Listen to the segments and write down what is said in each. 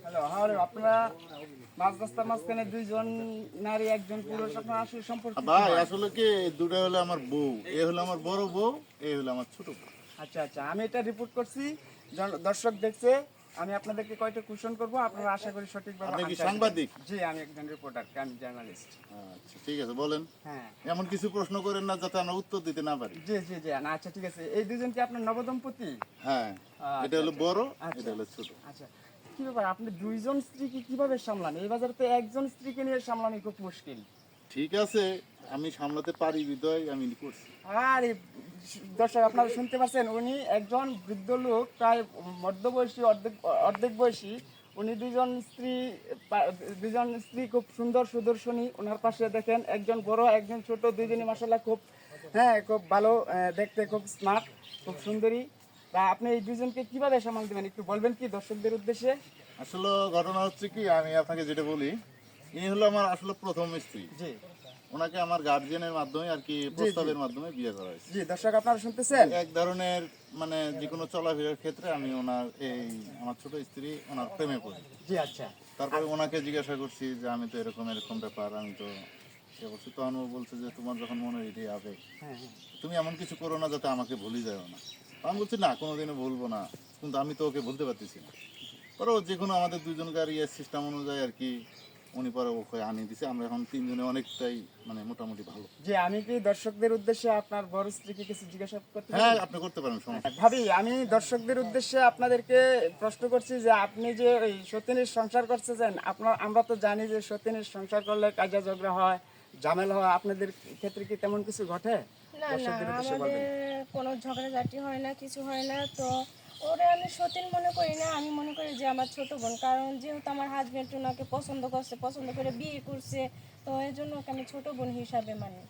Hello, hello, আপনারা মাঝ রাস্তার মাঝখানে দুইজন নারী একজন পুরুষ, আপনার আসলে সম্পর্ক কি ভাই হয়? আসলে কি দুটো হলো আমার বউ, এ হলো আমার বড় বউ, এ হলো আমার ছোট বউ। আচ্ছা আচ্ছা, আমি এটা রিপোর্ট করছি, দর্শক দেখছে। আমি আপনাদেরকে কয়টা কোশ্চেন করবো, আপনারা আশা করি সঠিকভাবে আপনি কি answer দিবেন। সাংবাদিক? জি, আমি একজন রিপোর্টার, আমি জার্নালিস্ট। আচ্ছা ঠিক আছে, বলেন। হ্যাঁ, এমন কিছু প্রশ্ন করেন না যাতে আমরা উত্তর দিতে না পারি। জি জি জি, না আচ্ছা ঠিক আছে। এই দুজন কি আপনার নবদম্পতি? হ্যাঁ, আচ্ছা, এটা হলো আচ্ছা। বড়, আচ্ছা এটা হলো ছোট। আচ্ছা, কি ব্যাপার, আপনি দুইজন স্ত্রীকে কিভাবে সামলান? এই বাজারে তো একজন স্ত্রীকে নিয়ে সামলানো খুব মুশকিল। ঠিক আছে, আমি সামলাতে পারি বিদয় আমি করছি। আর দর্শক আপনারা শুনতে পাচ্ছেন, উনি একজন বৃদ্ধ লোক, প্রায় মধ্যবয়সী, অর্ধেক অর্ধেক বয়সী। উনি দুজন স্ত্রী খুব সুন্দর সুদর্শনী। ওনার পাশে দেখেন একজন বড় একজন ছোট, দুইজনই মাসাল্লাহ খুব, হ্যাঁ, খুব ভালো, দেখতে খুব স্মার্ট, খুব সুন্দরী। তা আপনি এই দুজনকে কিভাবে সামাল দেবেন একটু বলবেন কি দর্শকদের উদ্দেশ্যে? আসলে ঘটনা হচ্ছে কি, আমি আপনাকে যেটা বলি, ইনি হলো আমার আসলে প্রথম স্ত্রী। জি ওনাকে আমার গার্জিয়ানের মাধ্যমে আর কি প্রস্তাবের মাধ্যমে বিয়ে করা হয়েছে। জি, দর্শক আপনারা শুনতেছেন। এক ধরনের মানে যে কোনো চলাফেরার ক্ষেত্রে আমি ওনার আমার ছোট স্ত্রী ওনার প্রেমে পড়ি। জি আচ্ছা। তারপরে ওনাকে জিজ্ঞাসা করছি যে আমি তো এরকম এরকম ব্যাপার, আমি তো সে বলছি, তখন ও বলছে যে তোমার যখন মনে এটাই আবেগ, হ্যাঁ হ্যাঁ, তুমি এমন কিছু করো না যাতে আমাকে ভুলে যাও না। আমি বলছি না, কোনোদিনও ভুলবো না, কিন্তু আমি তো ওকে বলতে পারতেছি না। পরে ও যে কোনো আমাদের দুজনকার সিস্টেম অনুযায়ী আর কি উনি পরে ওকে আনিয়ে দিছে। আমরা এখন তিনজনে অনেকটাই মানে মোটামুটি ভালো। জি, আমি কি দর্শকদের উদ্দেশ্যে আপনার বড় স্ত্রীকে কিছু জিজ্ঞাসা করতে পারি? হ্যাঁ, আপনি করতে পারেন, সমস্যা নেই। ভাবি, আমি দর্শকদের উদ্দেশ্যে আপনাদেরকে প্রশ্ন করছি যে আপনি যে এই সতীনের সংসার করতেছেন, আমরা তো জানি যে সতীনের সংসার করলে কাজা ঝগড়া হয়, ঝামেলা হয়। আপনাদের ক্ষেত্রে কি তেমন কিছু ঘটে? না না, দর্শকদের উদ্দেশ্যে আমাদের বলবেন। কোনো ঝগড়াঝাটি হয় না, কিছু হয় না। তো ওরে আমি সতীন মনে করি না, আমি মনে করি যে আমার ছোট বোন। কারণ যেহেতু আমার হাজবেন্ড ওনাকে পছন্দ করছে, পছন্দ করে বিয়ে করছে, তো এই জন্য ওকে আমি ছোট বোন হিসাবে মানি।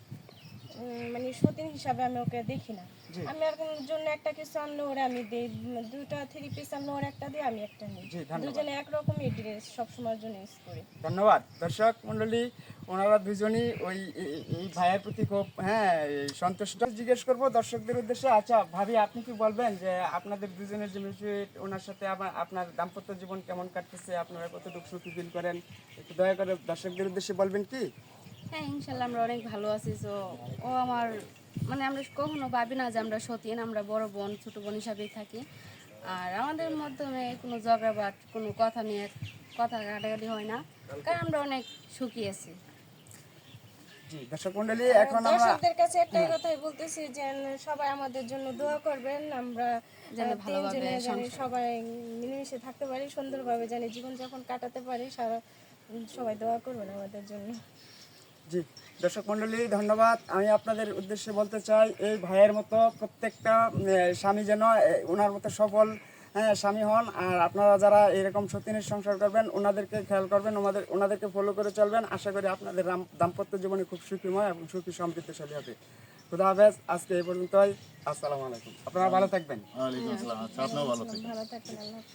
মানে সতীন হিসাবে আমি ওকে দেখি না। জি আমি আর কোনো জন্য একটা কিছু আনলে ওরে আমি দিই, দুটা 3 পিস আনলে ওর একটা দিই, আমি একটা নিই। জি, ধন্যবাদ। দুজনে একরকমই ড্রেস সবসময়ের জন্য ইউজ করি। ধন্যবাদ। দর্শক মন্ডলী, ওনারা দুজনই ওই এই ভাইয়ের প্রতি খুব, হ্যাঁ, এই সন্তুষ্ট। জিজ্ঞেস করবো দর্শকদের উদ্দেশ্যে। আচ্ছা ভাবি, আপনি কি বলবেন যে আপনাদের দুজনের যে মিউচুয়েট, ওনার সাথে আপনার দাম্পত্য জীবন কেমন কাটতেছে, আপনারা কতটুকু সুখী ফিল করেন, একটু দয়া করে দর্শকদের উদ্দেশ্যে বলবেন কি? হ্যাঁ, ইনশাল্লাহ আমরা অনেক ভালো আছি। তো ও আমার, মানে আমরা কখনো ভাবি না যে আমরা সতীন, আমরা বড় বোন ছোট বোন হিসাবেই থাকি। আর আমাদের মাধ্যমে কোনো ঝগড়া বা কোনো কথা নিয়ে কথা কাটাকাটি হয় না, কারণ আমরা অনেক সুখী আছি। জি, দর্শক মন্ডলী, এখন আমরা দর্শকদের কাছে একটাই কথাই বলতেছি যে সবাই আমাদের জন্য দোয়া করবেন। আমরা যেন ভালোভাবে তিনজনে জানি সংসার- সবাই মিলেমিশে থাকতে পারি, সুন্দরভাবে জানি জীবনযাপন কাটাতে পারি। সবাই দোয়া করবেন আমাদের জন্য। জি, দর্শক মন্ডলী, ধন্যবাদ। আমি আপনাদের উদ্দেশ্যে বলতে চাই, এই ভাইয়ের মতো প্রত্যেকটা স্বামী যেন ওনার মতো সফল, হ্যাঁ, স্বামী হন। আর আপনারা যারা এরকম সতীনের সংসার করবেন, ওনাদেরকে খেয়াল করবেন, ওনাদেরকে ফলো করে চলবেন। আশা করি আপনাদের দাম্পত্য জীবনে খুব সুখীময় এবং সুখী সমৃদ্ধশালী হবে। খুদা হাফেজ। আজকে এই পর্যন্তই। আসসালামু আলাইকুম। আপনারা ভালো থাকবেন। ওয়ালাইকুম আসসালাম। আচ্ছা, আপনিও ভালো থাকবেন। ভালো থাকবেন, আল্লাহ হাফেজ।